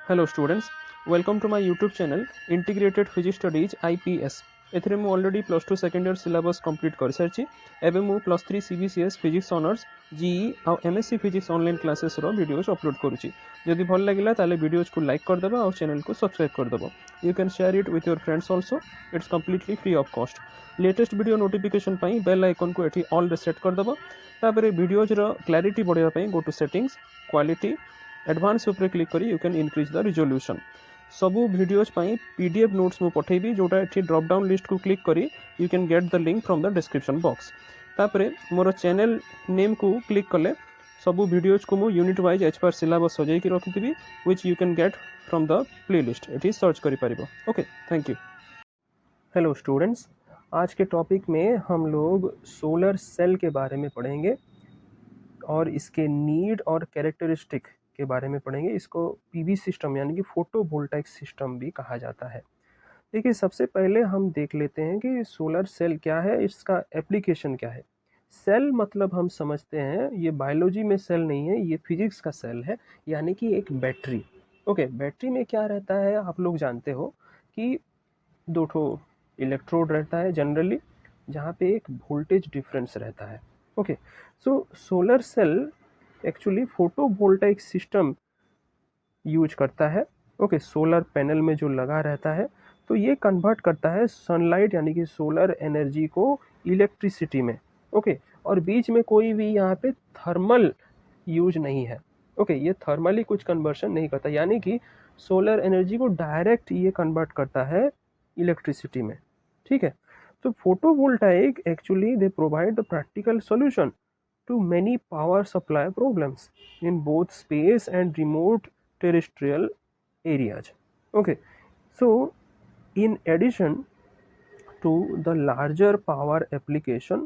Hello students, welcome to my YouTube channel integrated physics studies IPS. एथिरे मु already plus two second year syllabus complete कर सारी। एबे मु plus three CBCS physics honours GE और MSc physics online classes रो videos upload करुच्ची। जदि भल लगिला ताले वीडियोस को लाइक करदेव और चैनल को सब्सक्राइब करदेव। You can share it with your friends also. It's completely free of cost. Latest video notification पाई बेल आइकन को एटी ऑल रे सेट करदेव। तापर वीडियोज रो क्लैरिटी बढ़ाई go to settings, quality, advance उपरे क्लिक करी you can increase the resolution. सबू वीडियोज पाई पीडीएफ नोट्स मु पठेबी जोटा एठी ड्रॉप डाउन लिस्ट को क्लिक करी you can get the link from the description box. तापरे मोर चैनल नेम को क्लिक कले सबू वीडियोज को मु unit wise as per syllabus सजाई की रखिथि which you can get from the playlist. एठी सर्च करि परिबो। Okay, thank you. Hello students, आज के टॉपिक में हम लोग सोलर सेल के बारे में पढ़ेंगे और इसके नीड और कैरेक्टरिस्टिक के बारे में पढ़ेंगे। इसको पीवी सिस्टम यानी कि फोटोवोल्टाइक सिस्टम भी कहा जाता है। देखिए, सबसे पहले हम देख लेते हैं कि सोलर सेल क्या है, इसका एप्लीकेशन क्या है। सेल मतलब हम समझते हैं ये बायोलॉजी में सेल नहीं है, ये फिजिक्स का सेल है, यानी कि एक बैटरी। ओके, बैटरी में क्या रहता है आप लोग जानते हो कि दो ठो इलेक्ट्रोड रहता है जनरली, जहाँ पे एक वोल्टेज डिफरेंस रहता है। Okay, so solar cell actually photovoltaic system use करता है। ओके, सोलर पैनल में जो लगा रहता है तो ये कन्वर्ट करता है सनलाइट यानी कि सोलर एनर्जी को इलेक्ट्रिसिटी में। ओके, और बीच में कोई भी यहाँ पे थर्मल यूज नहीं है। ओके, ये थर्मली कुछ कन्वर्शन नहीं करता, यानी कि सोलर एनर्जी को डायरेक्ट ये कन्वर्ट करता है इलेक्ट्रिसिटी में। ठीक है, तो photovoltaic actually they provide the practical solution to many power supply problems in both space and remote terrestrial areas. Okay, so in addition to the larger power application,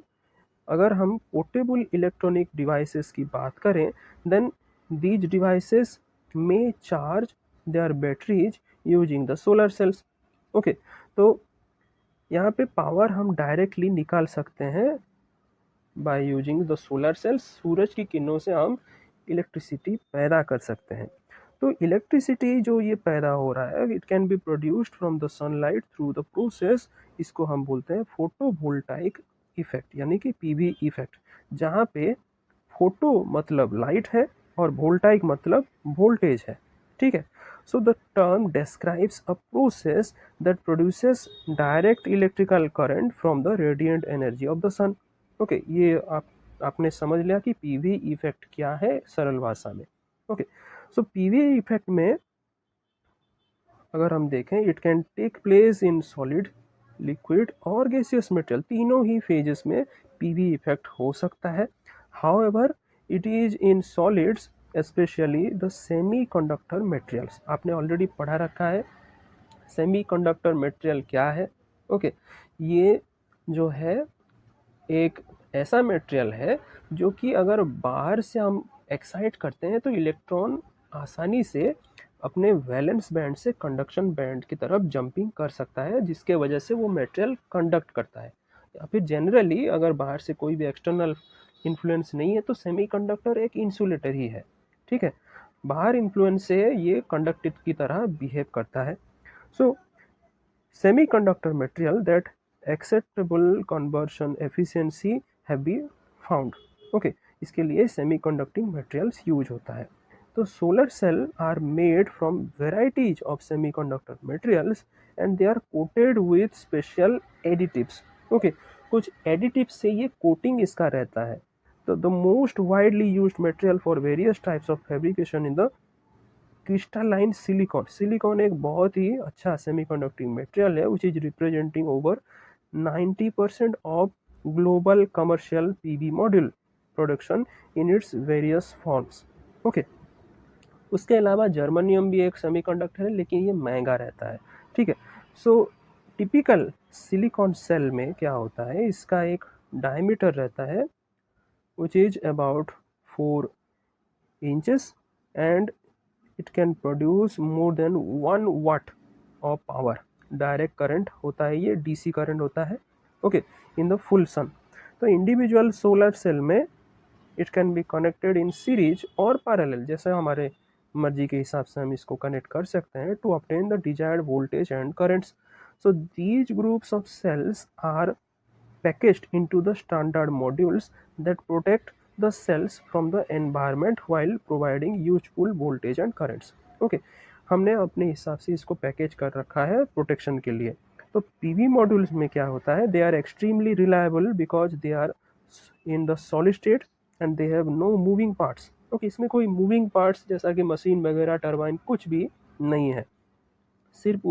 अगर हम portable electronic devices की बात करें, then these devices may charge their batteries using the solar cells. Okay, तो यहाँ पे power हम directly निकाल सकते हैं by using the solar cells. सूरज की किरणों से हम इलेक्ट्रिसिटी पैदा कर सकते हैं। तो इलेक्ट्रिसिटी जो ये पैदा हो रहा है, it can be produced from the sunlight through the process. इसको हम बोलते हैं फोटोवोल्टाइक इफेक्ट यानी कि पीवी इफेक्ट, जहाँ पे फोटो मतलब लाइट है और वोल्टाइक मतलब वोल्टेज है। ठीक है, so the term describes a process that produces direct electrical current from the radiant energy of the sun. Okay, ये आपने समझ लिया कि पीवी इफेक्ट क्या है सरल भाषा में। ओके, सो पीवी इफेक्ट में अगर हम देखें, it can take place in solid, liquid और गैसियस मटेरियल, तीनों ही फेजेस में पीवी इफेक्ट हो सकता है। However it is in solids, specially the semiconductor materials. आपने ऑलरेडी पढ़ा रखा है सेमीकंडक्टर मटेरियल क्या है। ओके, ये जो है एक ऐसा मटेरियल है जो कि अगर बाहर से हम एक्साइट करते हैं तो इलेक्ट्रॉन आसानी से अपने वैलेंस बैंड से कंडक्शन बैंड की तरफ जंपिंग कर सकता है, जिसके वजह से वो मटेरियल कंडक्ट करता है। या फिर जनरली अगर बाहर से कोई भी एक्सटर्नल इन्फ्लुएंस नहीं है तो सेमीकंडक्टर एक इंसुलेटर ही है। ठीक है, बाहर इन्फ्लुएंस से ये कंडक्टिव की तरह बिहेव करता है। So semiconductor material that acceptable conversion efficiency have been found. Okay, इसके लिए सेमीकंडक्टिंग मटेरियल्स यूज होता है। तो solar cell are made from varieties of semiconductor materials and they are coated with special additives. Okay, कुछ additives से ये coating इसका रहता है। तो the most widely used material for various types of fabrication in the crystalline silicon. Silicon एक बहुत ही अच्छा सेमीकंडक्टिंग मटेरियल है which is representing over 90% of global commercial PV module production in its various forms. Okay, उसके अलावा germanium भी एक semiconductor है, लेकिन ये महंगा रहता है। ठीक है, सो टिपिकल सिलिकॉन सेल में क्या होता है, इसका एक डायमीटर रहता है which is about 4 inches and it can produce more than 1 watt of power. Direct current होता है, ये डीसी करंट होता है। ओके, इन द फुल सन। तो इंडिविजुअल सोलर सेल में it can be connected in series और पैरेलल, जैसे हमारे मर्जी के हिसाब से हम इसको कनेक्ट कर सकते हैं to obtain the desired voltage and currents. So these groups of cells are packaged into the standard modules that protect the cells from the environment while providing useful voltage and currents. Okay, हमने अपने हिसाब से इसको package कर रखा है protection के लिए. तो पीवी मॉड्यूल्स में क्या होता है, they are extremely reliable because they are in the solid state and they have no moving parts. Okay, इसमें कोई मूविंग पार्ट्स जैसा कि मशीन वगैरह, टरबाइन कुछ भी नहीं है. सिर्फ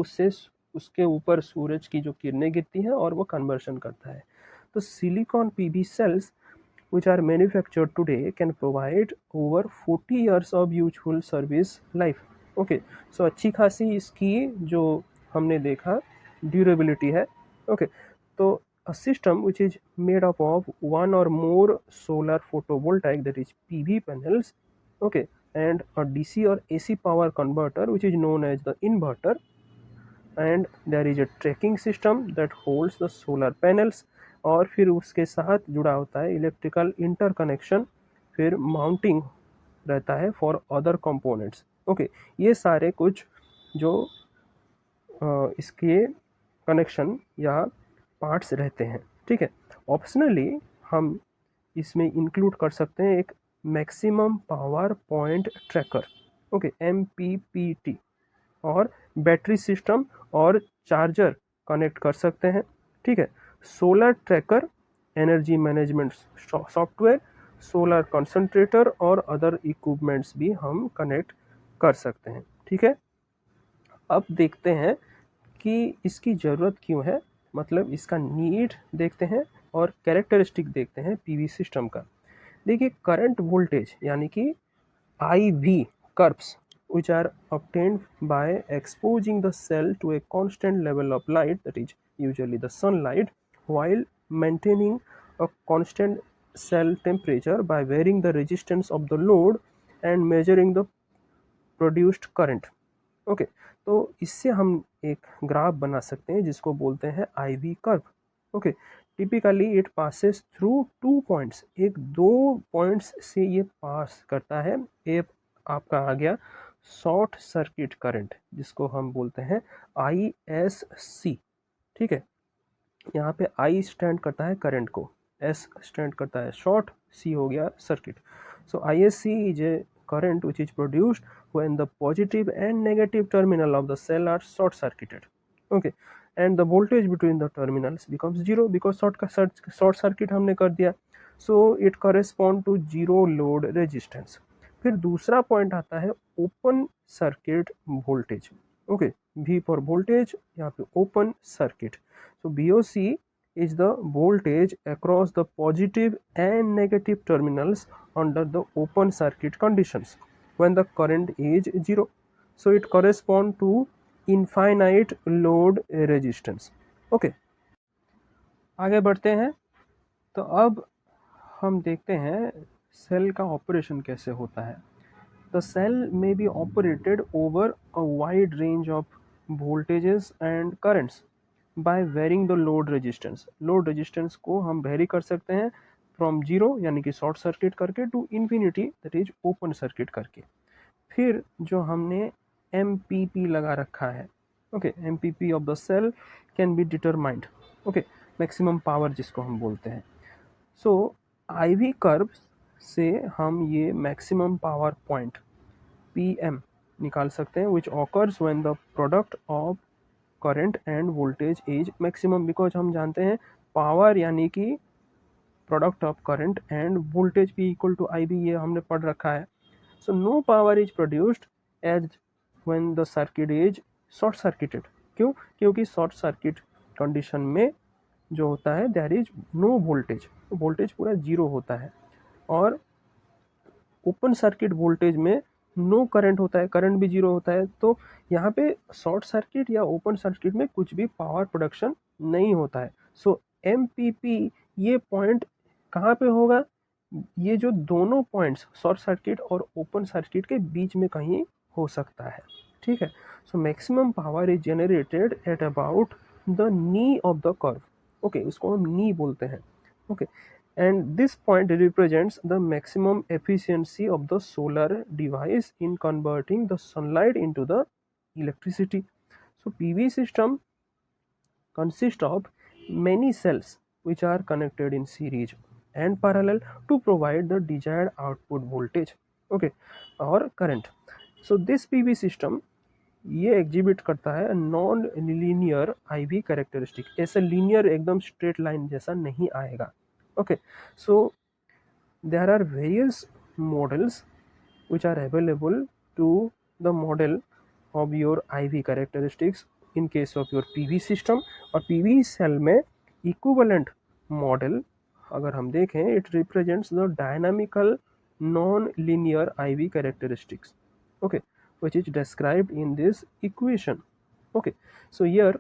उसके ऊपर सूरज की जो किरणें गिरती हैं और वो कन्वर्शन करता है. तो silicon PV sales which are manufactured today can provide over 40 years of useful service life. Okay, so अच्छी खासी इसकी जो हमने देखा ड्यूरेबिलिटी है. Okay, तो a system which is made up of one or more solar photovoltaic, that is PV panels, okay, and a DC or AC power converter which is known as the inverter, and there is a tracking system that holds the solar panels, और फिर उसके साथ जुड़ा होता है electrical interconnection, फिर mounting रहता है फॉर अदर कंपोनेंट्स. ओके, ये सारे कुछ जो इसके कनेक्शन या पार्ट्स रहते हैं. ठीक है, ऑप्शनली हम इसमें इंक्लूड कर सकते हैं एक maximum power point tracker, okay, MPPT, और बैटरी सिस्टम और चार्जर कनेक्ट कर सकते हैं. ठीक है, solar tracker, energy management software, solar concentrator और अदर इक्विपमेंट्स भी हम कनेक्ट कर सकते हैं. ठीक है, अब देखते हैं कि इसकी ज़रूरत क्यों है, मतलब इसका नीड देखते हैं और कैरेक्टरिस्टिक देखते हैं पीवी सिस्टम का. देखिए, करंट वोल्टेज यानी कि IV curves which are obtained by exposing the cell to a constant level of light, that is usually the sunlight, while maintaining a constant cell temperature by varying the resistance of the load and measuring the produced current. Okay, तो इससे हम एक graph बना सकते हैं जिसको बोलते हैं IV curve. Okay, typically it passes through 2 points, एक 2 पॉइंट्स से ये पास करता है. ये आपका आ गया शॉर्ट सर्किट करंट, जिसको हम बोलते हैं ISC. ठीक है, यहाँ पे I स्टैंड करता है करंट को, S स्टैंड करता है शॉर्ट, C हो गया circuit. So ISC is a current which is produced when the positive and negative terminal of the cell are short circuited. Okay, and the voltage between the terminals becomes zero because short circuit हमने कर दिया. So it correspond to zero load resistance. फिर दूसरा point आता है open circuit voltage. Okay, V for voltage, यहाँ पे open circuit. So VOC is the voltage across the positive and negative terminals under the open circuit conditions when the current is zero. So it corresponds to infinite load resistance. Okay, आगे बढ़ते हैं. तो अब हम देखते हैं cell का operation कैसे होता है. The cell may be operated over a wide range of voltages and currents by varying the load resistance. Load resistance को हम वेरी कर सकते हैं फ्रॉम जीरो यानी कि शॉर्ट सर्किट करके to infinity that is open circuit करके. फिर जो हमने MPP लगा रखा है, okay, MPP of the cell can be determined. Okay, maximum power जिसको हम बोलते हैं. सो IV कर्व से हम ये मैक्सिमम पावर पॉइंट PM निकाल सकते हैं which occurs when the product of current and voltage is maximum, because हम जानते हैं पावर यानी कि product of current and voltage भी इक्वल टू IB, ये हमने पढ़ रखा है. So no power is produced as when the circuit is short circuited. क्यों? क्योंकि शॉर्ट सर्किट कंडीशन में जो होता है there is no voltage, voltage पूरा जीरो होता है. और ओपन सर्किट वोल्टेज में नो करंट होता है, करंट भी जीरो होता है. तो यहाँ पे शॉर्ट सर्किट या ओपन सर्किट में कुछ भी पावर प्रोडक्शन नहीं होता है. सो MPP ये पॉइंट कहाँ पे होगा? ये जो दोनों पॉइंट्स शॉर्ट सर्किट और ओपन सर्किट के बीच में कहीं हो सकता है. ठीक है, so maximum power is generated at about the knee of the curve. Okay, उसको हम नी बोलते हैं. Okay, and this point represents the maximum efficiency of the solar device in converting the sunlight into the electricity. So PV system consists of many cells which are connected in series and parallel to provide the desired output voltage, okay, or current. So this PV system ये exhibit करता है non linear IV characteristic, ऐसा linear एकदम straight line जैसा नहीं आएगा, okay. So there are various models which are available to the model of your IV characteristics in case of your PV system. और PV cell में equivalent model अगर हम देखें, it represents the dynamical non-linear IV characteristics, okay, which is described in this equation, okay. So here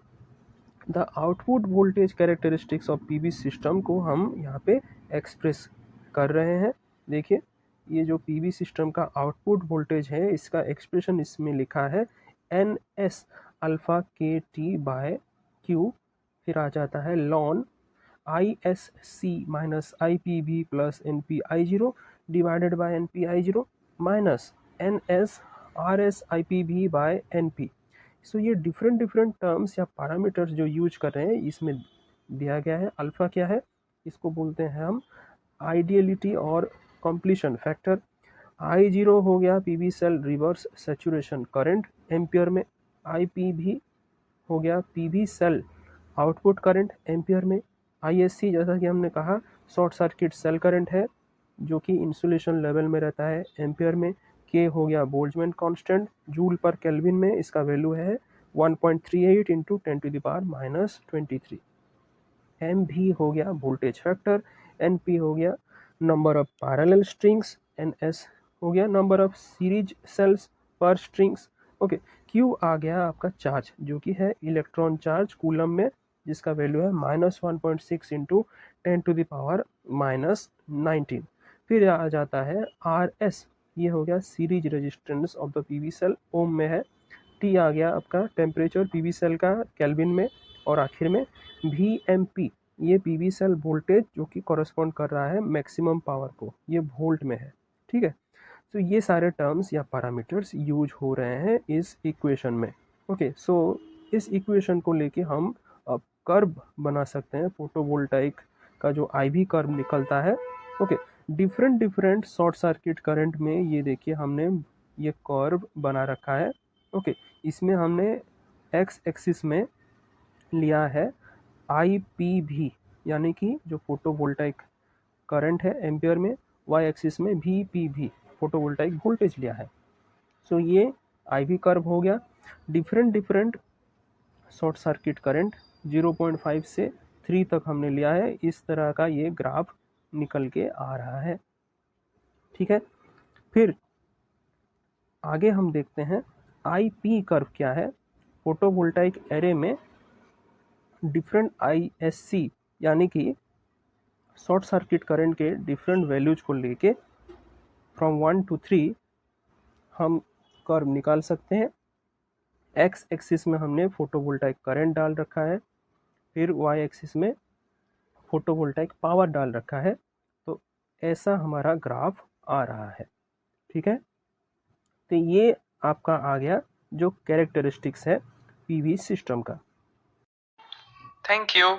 the output voltage characteristics of PV system को हम यहाँ पे express कर रहे हैं. देखिए ये जो पीवी सिस्टम का आउटपुट वोल्टेज है इसका एक्सप्रेशन इसमें लिखा है N S alpha k T by q, फिर आ जाता है ln I S C minus I P V plus N P I zero divided by N P I zero minus N S R S I P V by N P. So ये different terms या parameters जो use कर रहे हैं इसमें दिया गया है. अल्फा क्या है, इसको बोलते हैं हम आइडियलिटी और कंप्लीशन फैक्टर. आई जीरो हो गया PV cell reverse saturation current ampere में. आई पी भी हो गया PV cell output current ampere में. आई एस सी जैसा कि हमने कहा शॉर्ट सर्किट सेल करंट है जो कि इंसुलेशन लेवल में रहता है एम्पियर में. के हो गया बोल्ट्जमैन कांस्टेंट जूल पर केल्विन में, इसका वैल्यू है 1.38 इंटू 10⁻⁻23. एम भी हो गया वोल्टेज फैक्टर. एन पी हो गया number of parallel strings. N S हो गया number of series cells per strings, okay. Q आ गया आपका चार्ज जो कि है इलेक्ट्रॉन चार्ज कूलम में जिसका वैल्यू है -1.6 इंटू 10⁻⁻19. फिर आ जाता है आर एस, ये हो गया series resistance of the PV cell ohm में है. टी आ गया आपका टेम्परेचर पीवी सेल का केल्विन में. और आखिर में वी एम पी, ये पीवी सेल वोल्टेज जो कि कॉरेस्पॉन्ड कर रहा है मैक्सिमम पावर को, ये वोल्ट में है, ठीक है. तो ये सारे टर्म्स या पैरामीटर्स यूज हो रहे हैं इस इक्वेशन में, ओके. सो इस इक्वेशन को लेके हम अब कर्व बना सकते हैं फोटोवोल्टाइक का जो IV कर्व निकलता है, okay. Different short circuit current में ये देखिए हमने ये कर्व बना रखा है, ओके. इसमें हमने एक्स एक्सिस में लिया है IPV यानी कि जो फोटोवोल्टाइक करंट है एम्पियर में, वाई एक्सिस में VPV फोटोवोल्टाइक वोल्टेज लिया है. सो ये IV कर्व हो गया. डिफरेंट शॉर्ट सर्किट करंट 0.5 से 3 तक हमने लिया है. इस तरह का ये ग्राफ निकल के आ रहा है, ठीक है. फिर आगे हम देखते हैं IP कर्व क्या है. फोटोवोल्टाइक एरे में डिफरेंट ISC यानी कि शॉर्ट सर्किट करंट के डिफरेंट वैल्यूज को लेके फ्रॉम 1 to 3 हम कर्व निकाल सकते हैं. एक्स एक्सिस में हमने फोटोवोल्टाइक करंट डाल रखा है, फिर वाई एक्सिस में फोटोवोल्टाइक पावर डाल रखा है. तो ऐसा हमारा ग्राफ आ रहा है, ठीक है. तो ये आपका आ गया जो कैरेक्टरिस्टिक्स है पीवी सिस्टम का. Thank you.